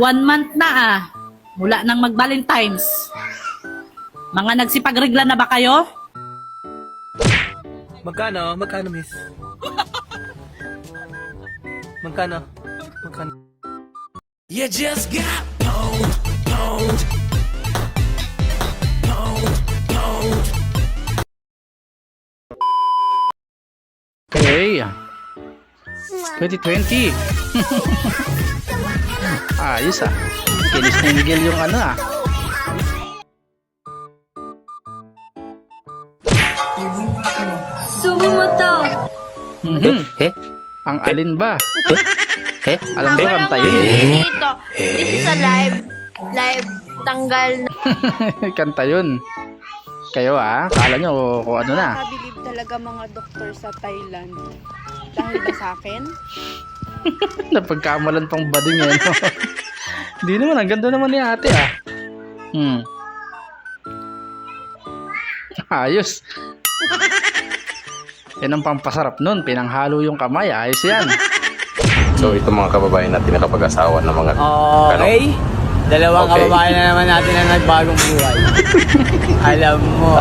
1 month na mula nang mag-Valentine's. Mga nagsipagregla na ba kayo? Magkano? Magkano, miss? Magkano? Magkano? You just got pwned, pwned, pwned, pwned. Okay. 2020. Ayos Kinis na Miguel yung ano Subo mo to. Ang alin ba? Alam ko kanta yun. Ito, this is a live tanggal na. Kanta yun. Kayo kala nyo kung ano na. Nakabilib talaga mga doktor sa Thailand. Dahil ba sa akin? Napagkamalan pang bading no? Hindi naman, ang ganda naman ni ate Ayos. Yan ang pampasarap nun, pinanghalo yung kamay, ayos yan. So ito mga kababayan natin nakapag-asawa ng mga Okay. Dalawang Okay. kababayan na naman natin na nagbagong buhay. Alam mo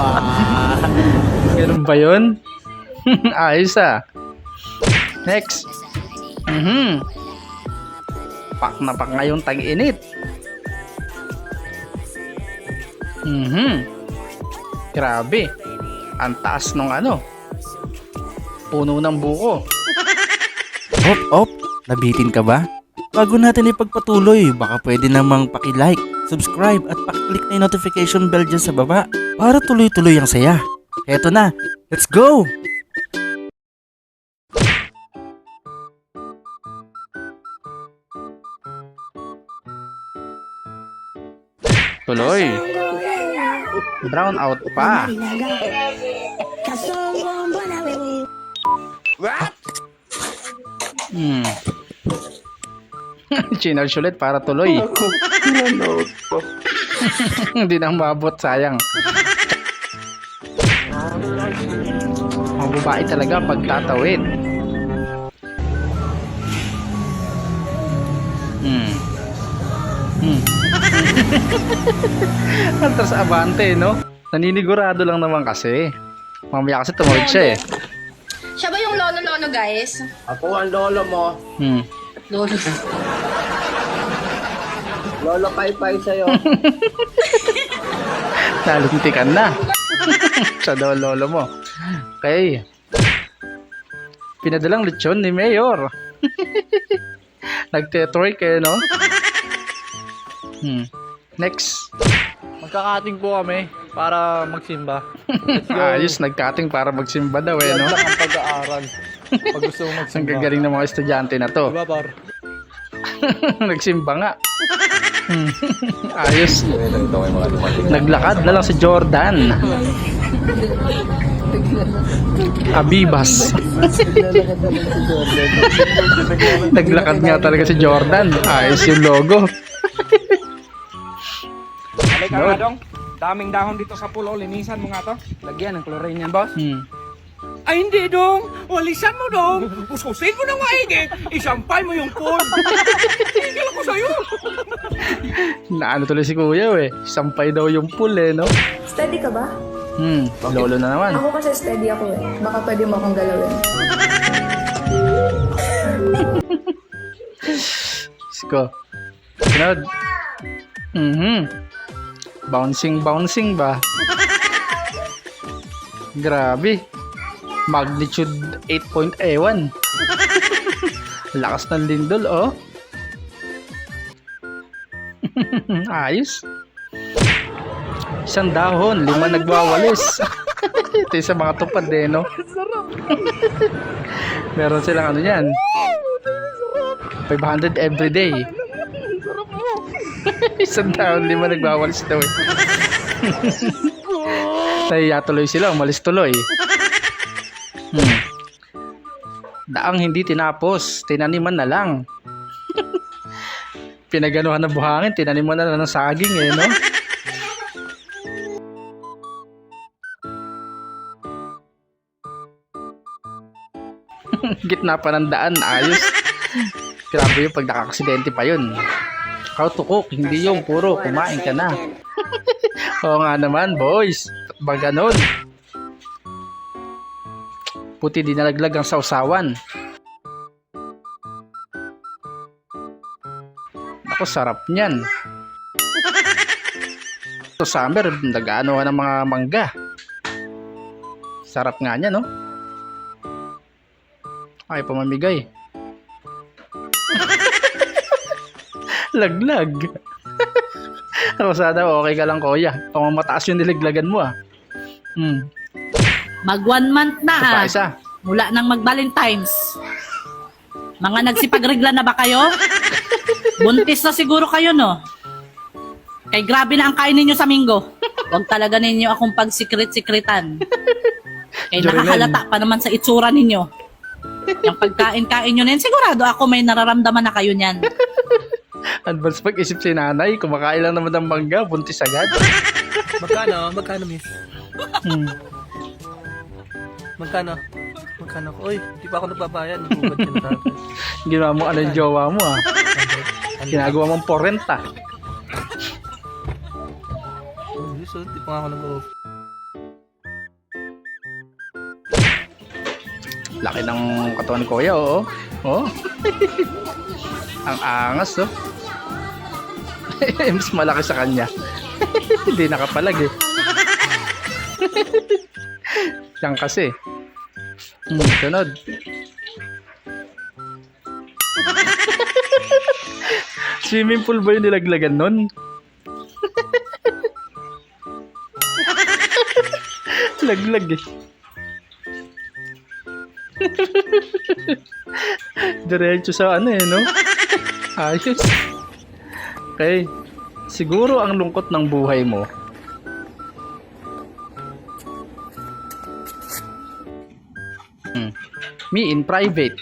Ganun ba yun? Ayos Next. Pak na pak ngayong tag-init. Grabe. Ang taas nung puno ng buko. Op, nabitin ka ba? Bago natin ipagpatuloy, baka pwede namang paki-like, subscribe at paki-click na yung notification bell dyan sa baba para tuloy-tuloy ang saya. Eto na, let's go! Tuloy. Brown out pa. What? Chinarge ulit para tuloy. Hindi na mabot, sayang. Mga babae talaga pag tatawid. Atras abante, no? Naninigurado lang naman kasi. Mamaya kasi tumawid siya Siya ba yung lolo-lolo, guys? Ako ang lolo mo. Lolo. Lolo pay-pay sa'yo. Nalintikan na. Sa daw lolo mo. Okay. Pinadalang lechon ni Mayor. Nagte-twerk no? Next. Magkakating po kami para magsimba. Ayos, nagkating para magsimba daw no? Yan lang ang pag-aaral. Pag gusto mo Ang magsimba. gagaling ng mga estudyante na to. Diba, par? Nagsimba nga. Ayos. ito may mga dumating. Naglakad na lang si Jordan. Abibas. Naglakad nga talaga si Jordan. Ayos yung logo. Halika nga dong, daming dahon dito sa pulo, linisan mo nga to. Lagyan ng chlorine yan, boss. Ay hindi dong, walisan mo dong. Uskusin mo ng maigi, isampay mo yung pool. Tigil ako sa'yo. Naano tuloy si kuya sampay daw yung pool no? Steady ka ba? Lolo na naman. Ako kasi steady ako Baka pwede mo akong galawin. Sko. Sunod. Bouncing ba? Grabe. Magnitude 8.1. Lakas ng lindol Ayos. Isang dahon, 5 nagwawalis. Ito yung sa mga tupad no? Meron silang yan. 500 everyday. Isang dahon, 5 nagwawalis daw Nahiya tuloy sila, umalis tuloy. Daang hindi tinapos, tinaniman na lang. Pinaganuhan na buhangin, tinaniman na lang ng saging no? Gitna pa ng daan, ayos. Grabe yung pag nakakaksidente pa yun. How to cook, hindi yung puro kumain ka na. Oo nga naman, boys. Ba ganun? Puti di nalaglag ang sausawan. Ako, sarap niyan. Ito summer, nag-ano ng mga mangga. Sarap nga niya, no? Ay, pamamigay. Laglag. Ako sana, okay ka lang, kuya. Pamamataas yung nilaglagan mo, ah. Mag 1 month na Ito pa, ah. isa. Mula nang mag-Valentine's. Mga nagsipagregla na ba kayo? Buntis na siguro kayo, no? Kay grabe na ang kain ninyo sa Minggo. Huwag talaga ninyo akong pagsikret-sikretan. Kay Jorin. nakahalata pa naman sa itsura ninyo. Yung pagkain-kain nyo na yun, sigurado ako may nararamdaman na kayo niyan. Advance pag-isip si nanay, kumakain lang naman ng mangga, buntis agad. Magkano? Magkano, miss? Hmm. Magkano? Magkano? Uy, di pa ako nagbabayad. Nagubad ka na tatay. Ginawa mo ano yung jowa mo, ah. Ginagawa mong 40. So, di pa nga ako nag-off. Laki ng katawan ko, kuya, oo. Oh. Ang angas, oh. Mas malaki sa kanya. Hindi nakapalag, eh. Yan kasi. Sunod. Swimming pool ba yung nilaglagan nun? Laglag, eh. Diretso sa ano, eh, no? Ayos. Okay. Siguro ang lungkot ng buhay mo. Me in private.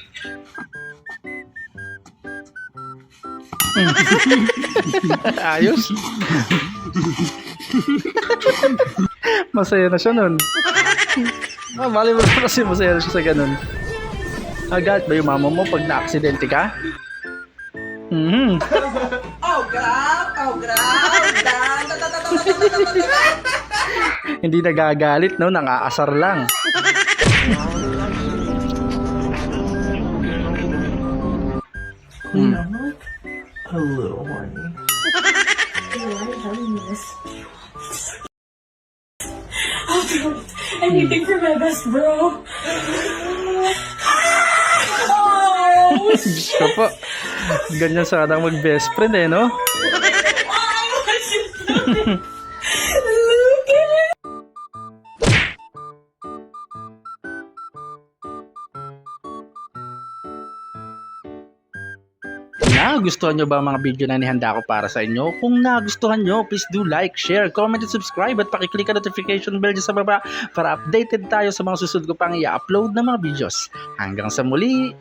Ayos. Masaya na siya nun. Mali mo kasi masaya na siya sa ganun. Agad ba yung mama mo pag na-aksidente ka? Hindi nagagalit, no? Nangaasar lang. Anything for my best bro. Diyos ko po. Ganyan sana mag-best friend, eh, no? Nagustuhan nyo ba ang mga video na nihanda ko para sa inyo? Kung nagustuhan nyo, please do like, share, comment, and subscribe at pakiclick ang notification bell dyan sa baba para updated tayo sa mga susunod ko pang i-upload na mga videos. Hanggang sa muli,